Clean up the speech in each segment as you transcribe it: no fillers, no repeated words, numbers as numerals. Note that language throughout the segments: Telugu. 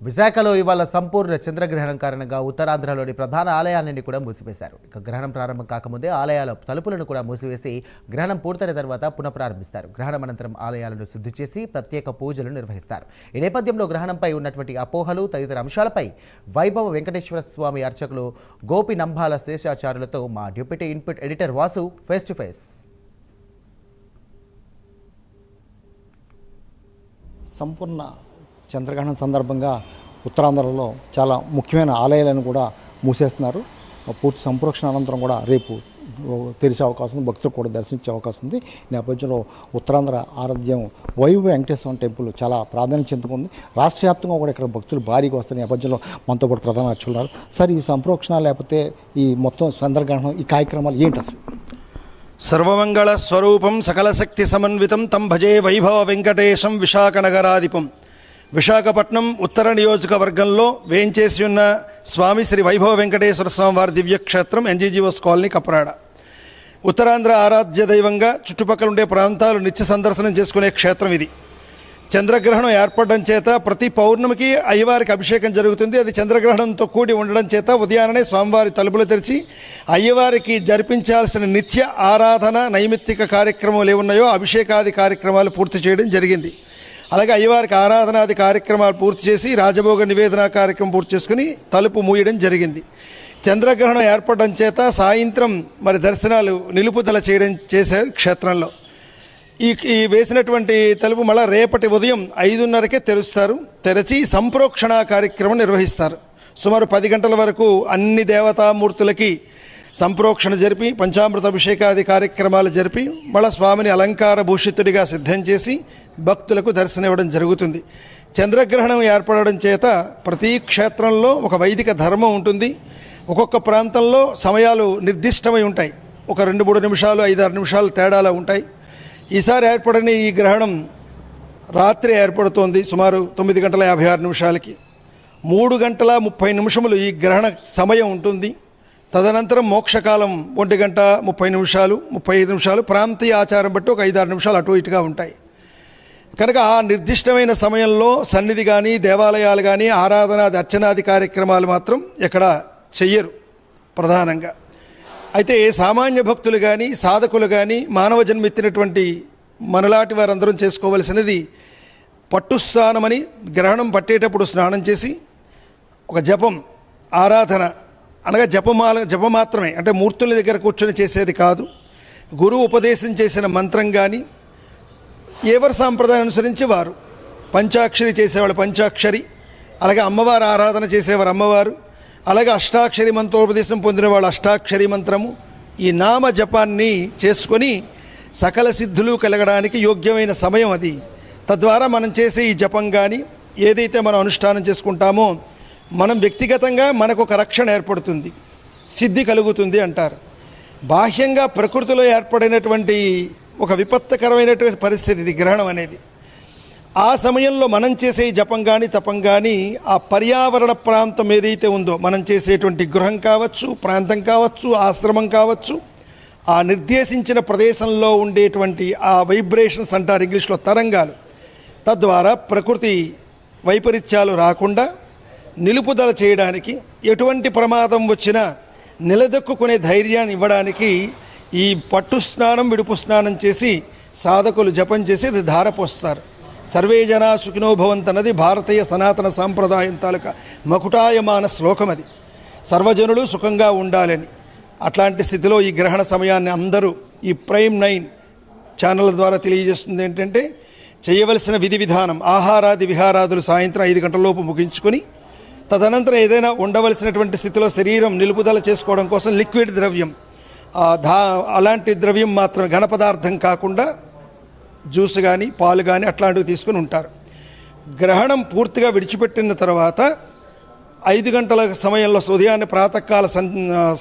విశాఖలో ఇవాళ సంపూర్ణ చంద్రగ్రహణం కారణంగా ఉత్తరాంధ్రలోని ప్రధాన ఆలయాలన్నీ కూడా మూసివేశారు. ఇక గ్రహణం ప్రారంభం కాకముందే ఆలయాల తలుపులను కూడా మూసివేసి గ్రహణం పూర్తయిన తర్వాత పునఃప్రారంభిస్తారు. గ్రహణం అనంతరం ఆలయాలను శుద్ధి చేసి ప్రత్యేక పూజలు నిర్వహిస్తారు. ఈ నేపథ్యంలో గ్రహణంపై ఉన్నటువంటి అపోహలు తదితర అంశాలపై వైభవ వెంకటేశ్వర స్వామి అర్చకులు గోపి నంబాల శేషాచార్యులతో మా deputy input editor Vasu face to face. సంపూర్ణ చంద్రగ్రహణం సందర్భంగా ఉత్తరాంధ్రలో చాలా ముఖ్యమైన ఆలయాలను కూడా మూసేస్తున్నారు. పూర్తి సంప్రోక్షణ అనంతరం కూడా రేపు తెరిచే అవకాశం ఉంది, భక్తులు కూడా దర్శించే అవకాశం ఉంది. ఈ నేపథ్యంలో ఉత్తరాంధ్ర ఆరాధ్యం వైభవ వెంకటేశ్వర టెంపుల్ చాలా ప్రాధాన్యత చెందుకుంది. రాష్ట్ర వ్యాప్తంగా కూడా ఇక్కడ భక్తులు భారీగా వస్తున్న నేపథ్యంలో మనతో పాటు ప్రధాన అర్చకులు ఉన్నారు. సార్, ఈ సంప్రోక్షణ లేకపోతే ఈ మొత్తం చంద్రగ్రహణం ఈ కార్యక్రమాలు ఏంటి అసలు? సర్వమంగళ స్వరూపం సకల శక్తి సమన్వితం తం భజే వైభవ వెంకటేశం విశాఖ నగరాధిపం. విశాఖపట్నం ఉత్తర నియోజకవర్గంలో వేంచేసి ఉన్న స్వామి శ్రీ వైభవ వెంకటేశ్వర స్వామి వారి దివ్యక్షేత్రం ఎన్జీజీఓస్ కాలనీ కప్రాడ. ఉత్తరాంధ్ర ఆరాధ్య దైవంగా చుట్టుపక్కల ఉండే ప్రాంతాలు నిత్య సందర్శనం చేసుకునే క్షేత్రం ఇది. చంద్రగ్రహణం ఏర్పడడం చేత ప్రతి పౌర్ణమికి అయ్యవారికి అభిషేకం జరుగుతుంది. అది చంద్రగ్రహణంతో కూడి ఉండడం చేత ఉదయాన్నే స్వామివారి తలుపులు తెరిచి అయ్యవారికి జరిపించాల్సిన నిత్య ఆరాధన నైమిత్తిక కార్యక్రమాలు ఏమున్నాయో అభిషేకాది కార్యక్రమాలు పూర్తి చేయడం జరిగింది. అలాగే అయ్యవారికి ఆరాధనాది కార్యక్రమాలు పూర్తి చేసి రాజభోగ నివేదన కార్యక్రమం పూర్తి చేసుకుని తలుపు మూయడం జరిగింది. చంద్రగ్రహణం ఏర్పడడం చేత సాయంత్రం మరి దర్శనాలు నిలుపుదల చేశారు క్షేత్రంలో. ఈ వేసినటువంటి తలుపు మళ్ళీ రేపటి ఉదయం 5:30కే తెరుస్తారు. తెరచి సంప్రోక్షణ కార్యక్రమం నిర్వహిస్తారు. సుమారు 10 గంటల వరకు అన్ని దేవతామూర్తులకి సంప్రోక్షణ జరిపి పంచామృత అభిషేకాది కార్యక్రమాలు జరిపి మళ్ళీ స్వామిని అలంకార భూషితుడిగా సిద్ధం చేసి భక్తులకు దర్శనం ఇవ్వడం జరుగుతుంది. చంద్రగ్రహణం ఏర్పడడం చేత ప్రతి క్షేత్రంలో ఒక వైదిక ధర్మం ఉంటుంది. ఒక్కొక్క ప్రాంతంలో సమయాలు నిర్దిష్టమై ఉంటాయి. ఒక 2-3 నిమిషాలు 5-6 నిమిషాలు తేడాలు ఉంటాయి. ఈసారి ఏర్పడిన ఈ గ్రహణం రాత్రి ఏర్పడుతోంది. సుమారు 9:56 3 గంటల 30 నిమిషములు ఈ గ్రహణ సమయం ఉంటుంది. తదనంతరం మోక్షకాలం 1 గంట 30 నిమిషాలు 35 నిమిషాలు ప్రాంతీయ ఆచారం బట్టి ఒక 5-6 నిమిషాలు అటు ఇటుగా ఉంటాయి. కనుక ఆ నిర్దిష్టమైన సమయంలో సన్నిధి కానీ దేవాలయాలు కానీ ఆరాధనాది అర్చనాది కార్యక్రమాలు మాత్రం ఎక్కడ చెయ్యరు ప్రధానంగా. అయితే సామాన్య భక్తులు కానీ సాధకులు కానీ మానవ జన్మెత్తినటువంటి మనలాంటి వారందరం చేసుకోవలసినది పట్టు స్నానమని గ్రహణం పట్టేటప్పుడు స్నానం చేసి ఒక జపం ఆరాధన అనగా జపం మాత్రమే, అంటే మూర్తుల దగ్గర కూర్చొని చేసేది కాదు. గురువు ఉపదేశం చేసిన మంత్రం కానీ ఎవరి సాంప్రదాయం అనుసరించి వారు పంచాక్షరి చేసేవాళ్ళు పంచాక్షరి, అలాగే అమ్మవారు ఆరాధన చేసేవారు అమ్మవారు, అలాగే అష్టాక్షరి మంత్రోపదేశం పొందిన వాళ్ళు అష్టాక్షరి మంత్రము, ఈ నామ జపాన్ని చేసుకొని సకల సిద్ధులు కలగడానికి యోగ్యమైన సమయం అది. తద్వారా మనం చేసే ఈ జపం కానీ ఏదైతే మనం అనుష్ఠానం చేసుకుంటామో మనం వ్యక్తిగతంగా మనకు ఒక రక్షణ ఏర్పడుతుంది, సిద్ధి కలుగుతుంది అంటారు. బాహ్యంగా ప్రకృతిలో ఏర్పడినటువంటి ఒక విపత్కరమైనటువంటి పరిస్థితి ఇది గ్రహణం అనేది. ఆ సమయంలో మనం చేసే జపం కానీ తపం కానీ ఆ పర్యావరణ ప్రాంతం ఏదైతే ఉందో మనం చేసేటువంటి గృహం కావచ్చు, ప్రాంతం కావచ్చు, ఆశ్రమం కావచ్చు, ఆ నిర్దేశించిన ప్రదేశంలో ఉండేటువంటి ఆ వైబ్రేషన్స్ అంటారు ఇంగ్లీష్లో తరంగాలు, తద్వారా ప్రకృతి వైపరీత్యాలు రాకుండా నిలుపుదల చేయడానికి ఎటువంటి ప్రమాదం వచ్చినా నిలదొక్కునే ధైర్యాన్ని ఇవ్వడానికి ఈ పట్టు స్నానం విడుపు స్నానం చేసి సాధకులు జపం చేసి అది ధారపోస్తారు. సర్వే జనా సుఖినో భవంతన్నది భారతీయ సనాతన సాంప్రదాయం తాలూకా మకుటాయమాన శ్లోకం. అది సర్వజనులు సుఖంగా ఉండాలని. అట్లాంటి స్థితిలో ఈ గ్రహణ సమయాన్ని అందరూ ఈ ప్రైమ్ 9 ఛానళ్ళ ద్వారా తెలియజేస్తుంది ఏంటంటే చేయవలసిన విధి విధానం ఆహారాది విహారాదులు సాయంత్రం 5 గంటలలోపు ముగించుకొని తదనంతరం ఏదైనా ఉండవలసినటువంటి స్థితిలో శరీరం నిలుపుదల చేసుకోవడం కోసం లిక్విడ్ ద్రవ్యం అలాంటి ద్రవ్యం మాత్రం ఘన పదార్థం కాకుండా జ్యూస్ కానీ పాలు కానీ అట్లాంటివి తీసుకుని ఉంటారు. గ్రహణం పూర్తిగా విడిచిపెట్టిన తర్వాత 5 గంటల సమయంలో ఉదయాన్నే ప్రాతకాల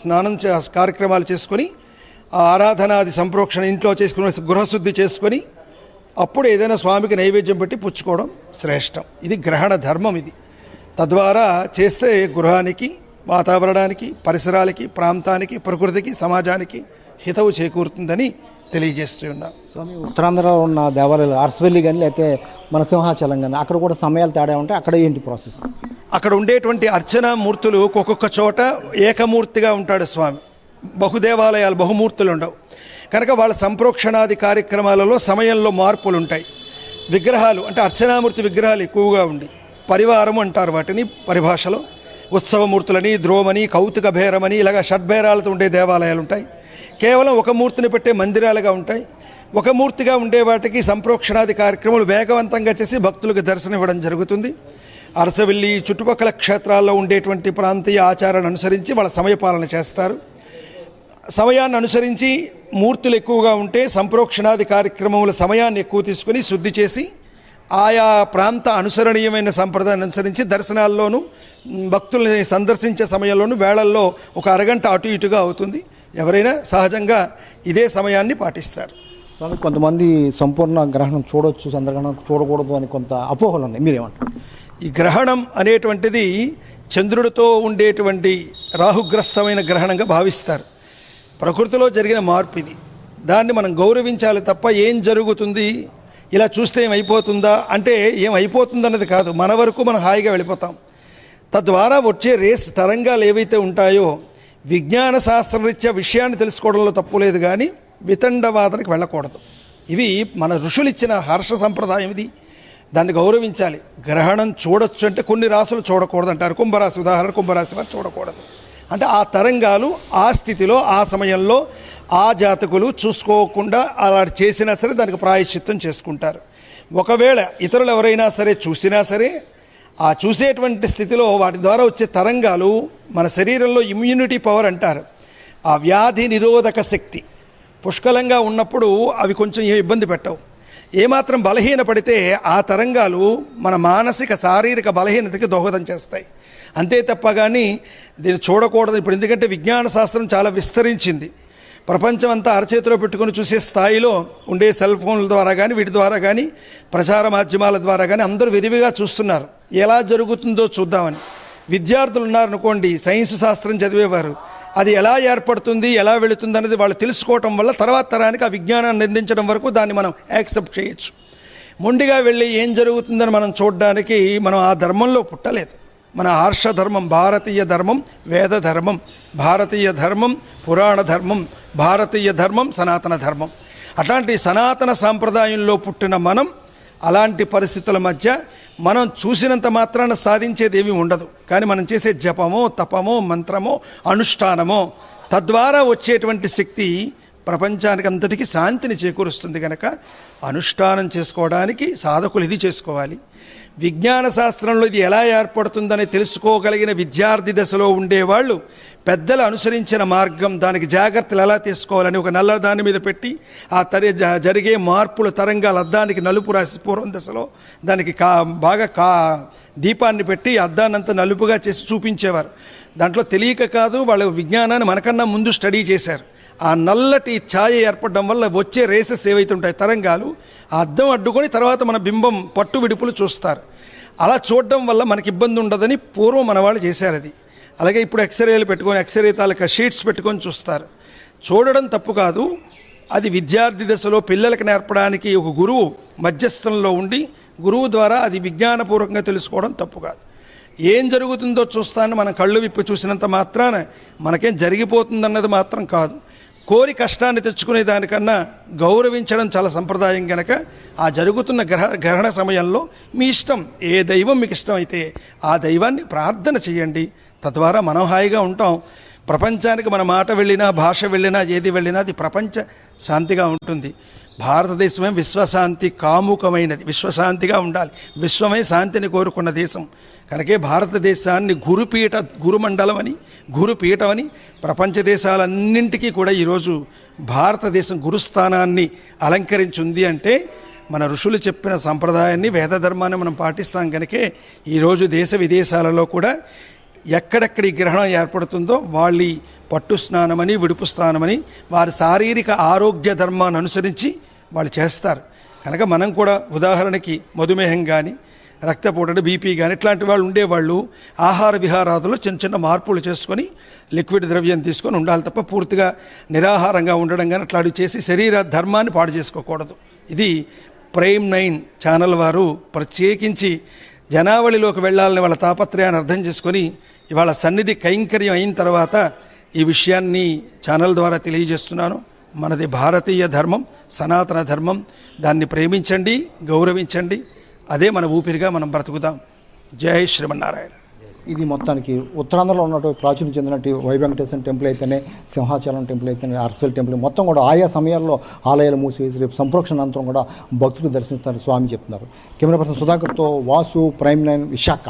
స్నానం కార్యక్రమాలు చేసుకొని ఆరాధనాది సంప్రోక్షణ ఇంట్లో చేసుకుని గృహశుద్ధి చేసుకొని అప్పుడు ఏదైనా స్వామికి నైవేద్యం పెట్టి పుచ్చుకోవడం శ్రేష్టం. ఇది గ్రహణ ధర్మం. ఇది తద్వారా చేస్తే గృహానికి, వాతావరణానికి, పరిసరాలకి, ప్రాంతానికి, ప్రకృతికి, సమాజానికి హితవు చేకూరుతుందని తెలియజేస్తూ ఉన్నాం. స్వామి, ఉత్తరాంధ్రలో ఉన్న దేవాలయాలు అరసవెల్లి కానీ లేకపోతే మన సింహాచలం కానీ అక్కడ కూడా సమయాలు తేడా ఉంటే అక్కడ ఏంటి ప్రాసెస్? అక్కడ ఉండేటువంటి అర్చనా మూర్తులు ఒక్కొక్క చోట ఏకమూర్తిగా ఉంటాడు స్వామి. బహుదేవాలయాలు బహుమూర్తులు ఉండవు కనుక వాళ్ళ సంప్రోక్షణాది కార్యక్రమాలలో సమయంలో మార్పులు ఉంటాయి. విగ్రహాలు అంటే అర్చనామూర్తి విగ్రహాలు ఎక్కువగా ఉండి పరివారం అంటారు వాటిని పరిభాషలో. ఉత్సవమూర్తులని, ద్రోమని, కౌతుక భేరమని ఇలాగ షడ్భేరాలతో ఉండే దేవాలయాలు ఉంటాయి. కేవలం ఒక మూర్తిని పెట్టే మందిరాలుగా ఉంటాయి. ఒక మూర్తిగా ఉండే వాటికి సంప్రోక్షణాది కార్యక్రమాలు వేగవంతంగా చేసి భక్తులకు దర్శనం ఇవ్వడం జరుగుతుంది. అరసవెల్లి చుట్టుపక్కల క్షేత్రాల్లో ఉండేటువంటి ప్రాంతీయ ఆచారాన్ని అనుసరించి వాళ్ళ సమయపాలన చేస్తారు. సమయాన్ని అనుసరించి మూర్తులు ఎక్కువగా ఉంటే సంప్రోక్షణాది కార్యక్రమముల సమయాన్ని ఎక్కువ తీసుకుని శుద్ధి చేసి ఆయా ప్రాంత అనుసరణీయమైన సంప్రదాయాన్ని అనుసరించి దర్శనాల్లోనూ భక్తుల్ని సందర్శించే సమయంలోనూ వేళల్లో ఒక అరగంట అటు ఇటుగా అవుతుంది. ఎవరైనా సహజంగా ఇదే సమయాన్ని పాటిస్తారు. స్వామి, కొంతమంది సంపూర్ణ గ్రహణం చూడొచ్చు, చంద్రగ్రహణం చూడకూడదు అని కొంత అపోహలు ఉన్నాయి, మీరేమంటారు? ఈ గ్రహణం అనేటువంటిది చంద్రుడితో ఉండేటువంటి రాహుగ్రస్తమైన గ్రహణంగా భావిస్తారు. ప్రకృతిలో జరిగిన మార్పు ఇది. దాన్ని మనం గౌరవించాలి తప్ప ఏం జరుగుతుంది, ఇలా చూస్తే ఏమైపోతుందా అంటే ఏమైపోతుందన్నది కాదు. మన వరకు మనం హాయిగా వెళ్ళిపోతాం. తద్వారా వచ్చే రేస్ తరంగాలు ఏవైతే ఉంటాయో విజ్ఞాన శాస్త్రరీత్యా విషయాన్ని తెలుసుకోవడంలో తప్పు లేదు, కానీ వితండవాదనకు వెళ్ళకూడదు. ఇవి మన ఋషులు ఇచ్చిన హర్ష సంప్రదాయం ఇది. దాన్ని గౌరవించాలి. గ్రహణం చూడొచ్చు అంటే కొన్ని రాసులు చూడకూడదు అంటారు. కుంభరాశి ఉదాహరణ, కుంభరాశి వారు చూడకూడదు అంటే ఆ తరంగాలు ఆ స్థితిలో ఆ సమయంలో ఆ జాతకులు చూసుకోకుండా అలా చేసినా సరే దానికి ప్రాయశ్చిత్తం చేసుకుంటారు. ఒకవేళ ఇతరులు ఎవరైనా సరే చూసినా సరే ఆ చూసేటువంటి స్థితిలో వాటి ద్వారా వచ్చే తరంగాలు మన శరీరంలో ఇమ్యూనిటీ పవర్ అంటారు, ఆ వ్యాధి నిరోధక శక్తి పుష్కలంగా ఉన్నప్పుడు అవి కొంచెం ఇబ్బంది పెట్టవు. ఏమాత్రం బలహీన పడితే ఆ తరంగాలు మన మానసిక శారీరక బలహీనతకి దోహదం చేస్తాయి. అంతే తప్ప కానీ దీన్ని చూడకూడదు. ఇప్పుడు ఎందుకంటే విజ్ఞాన శాస్త్రం చాలా విస్తరించింది. ప్రపంచం అంతా అరచేతిలో పెట్టుకుని చూసే స్థాయిలో ఉండే సెల్ ఫోన్ల ద్వారా కానీ వీటి ద్వారా కానీ ప్రచార మాధ్యమాల ద్వారా కానీ అందరూ విరివిగా చూస్తున్నారు. ఎలా జరుగుతుందో చూద్దామని. విద్యార్థులు ఉన్నారనుకోండి, సైన్స్ శాస్త్రం చదివేవారు, అది ఎలా ఏర్పడుతుంది ఎలా వెళుతుంది అనేది వాళ్ళు తెలుసుకోవటం వల్ల తర్వాత తరానికి ఆ విజ్ఞానాన్ని అందించడం వరకు దాన్ని మనం యాక్సెప్ట్ చేయొచ్చు. మొండిగా వెళ్ళి ఏం జరుగుతుందని మనం చూడడానికి మనం ఆ ధర్మంలో పుట్టలేదు. మన ఆర్ష ధర్మం, భారతీయ ధర్మం, వేద ధర్మం, భారతీయ ధర్మం, పురాణ ధర్మం, భారతీయ ధర్మం, సనాతన ధర్మం. అట్లాంటి సనాతన సాంప్రదాయంలో పుట్టిన మనం అలాంటి పరిస్థితుల మధ్య మనం చూసినంత మాత్రాన సాధించేది ఏమీ ఉండదు. కానీ మనం చేసే జపమో, తపమో, మంత్రమో, అనుష్ఠానమో తద్వారా వచ్చేటువంటి శక్తి ప్రపంచానికి అంతటికీ శాంతిని చేకూరుస్తుంది. కనుక అనుష్ఠానం చేసుకోవడానికి సాధకులు ఇది చేసుకోవాలి. విజ్ఞాన శాస్త్రంలో ఇది ఎలా ఏర్పడుతుందని తెలుసుకోగలిగిన విద్యార్థి దశలో ఉండేవాళ్ళు పెద్దలు అనుసరించిన మార్గం, దానికి జాగ్రత్తలు ఎలా తీసుకోవాలని ఒక నల్ల దాని మీద పెట్టి ఆ జరిగే మార్పుల తరంగాలు అద్దానికి నలుపు రాసి పూర్వం దశలో దానికి బాగా దీపాన్ని పెట్టి అద్దాన్నంతా నలుపుగా చేసి చూపించేవారు. దాంట్లో తెలియక కాదు, వాళ్ళు విజ్ఞానాన్ని మనకన్నా ముందు స్టడీ చేశారు. ఆ నల్లటి ఛాయ ఏర్పడడం వల్ల వచ్చే రేసెస్ ఏవైతే ఉంటాయి తరంగాలు ఆ అద్దం అడ్డుకొని తర్వాత మన బింబం పట్టు విడుపులు చూస్తారు. అలా చూడడం వల్ల మనకి ఇబ్బంది ఉండదని పూర్వం మన వాళ్ళు చేశారు. అది అలాగే ఇప్పుడు ఎక్స్రేలు పెట్టుకొని ఎక్స్రే తాలూకా షీట్స్ పెట్టుకొని చూస్తారు. చూడడం తప్పు కాదు. అది విద్యార్థి దశలో పిల్లలకు నేర్పడానికి ఒక గురువు మధ్యస్థంలో ఉండి గురువు ద్వారా అది విజ్ఞానపూర్వకంగా తెలుసుకోవడం తప్పు కాదు. ఏం జరుగుతుందో చూస్తాను మనం కళ్ళు విప్పి చూసినంత మాత్రాన మనకేం జరిగిపోతుందన్నది మాత్రం కాదు. కోరి కష్టాన్ని తెచ్చుకునే దానికన్నా గౌరవించడం చాలా సంప్రదాయం. కనుక ఆ జరుగుతున్న గ్రహణ సమయంలో మీ ఇష్టం, ఏ దైవం మీకు ఇష్టమైతే ఆ దైవాన్ని ప్రార్థన చేయండి. తద్వారా మనం హాయిగా ఉంటాం. ప్రపంచానికి మన మాట వెళ్ళినా, భాష వెళ్ళినా, ఏది వెళ్ళినా అది ప్రపంచ శాంతిగా ఉంటుంది. భారతదేశమే విశ్వశాంతి కాముకమైనది. విశ్వశాంతిగా ఉండాలి. విశ్వమే శాంతిని కోరుకున్న దేశం. కనుకే భారతదేశాన్ని గురుమండలం అని, గురుపీఠం అని ప్రపంచ దేశాలన్నింటికీ కూడా ఈరోజు భారతదేశం గురుస్థానాన్ని అలంకరించింది. అంటే మన ఋషులు చెప్పిన సంప్రదాయాన్ని, వేద ధర్మాన్ని మనం పాటిస్తాం. కనుకే ఈరోజు దేశ విదేశాలలో కూడా ఎక్కడెక్కడ ఈ గ్రహణం ఏర్పడుతుందో వాళ్ళ పట్టు స్నానమని, విడుపు స్నానమని వారి శారీరక ఆరోగ్య ధర్మాన్ని అనుసరించి వాళ్ళు చేస్తారు. కనుక మనం కూడా ఉదాహరణకి మధుమేహం కానీ, రక్తపోటు అంటే బీపీ కానీ ఇట్లాంటి వాళ్ళు ఉండేవాళ్ళు ఆహార విహారాదులు చిన్న చిన్న మార్పులు చేసుకొని లిక్విడ్ ద్రవ్యం తీసుకొని ఉండాలి తప్ప పూర్తిగా నిరాహారంగా ఉండడం కానీ అట్లాంటివి చేసి శరీర ధర్మాన్ని పాడు చేసుకోకూడదు. ఇది ప్రైమ్ 9 ఛానల్ వారు ప్రత్యేకించి జనావళిలోకి వెళ్ళాలని వాళ్ళ తాపత్రయాన్ని అర్థం చేసుకొని ఇవాళ సన్నిధి కైంకర్యం అయిన తర్వాత ఈ విషయాన్ని ఛానల్ ద్వారా తెలియజేస్తున్నాను. మనది భారతీయ ధర్మం, సనాతన ధర్మం. దాన్ని ప్రేమించండి, గౌరవించండి. అదే మన ఊపిరిగా మనం బ్రతుకుదాం. జై శ్రీమన్నారాయణ. ఇది మొత్తానికి ఉత్తరాంధ్రలో ఉన్నటువంటి ప్రాచుర్యం చెందినట్టు వై వెంకటేశ్వర టెంపుల్ అయితేనే, సింహాచలం టెంపుల్ అయితేనే, అర్సల్ టెంపుల్ మొత్తం కూడా ఆయా సమయాల్లో ఆలయాలు మూసివేసి రేపు సంప్రోక్షణ అనంతరం కూడా భక్తులు దర్శిస్తారని స్వామి చెప్తున్నారు. కెమెరా పర్సన్ సుధాకర్తో వాసు, ప్రైమ్ 9 విశాఖ.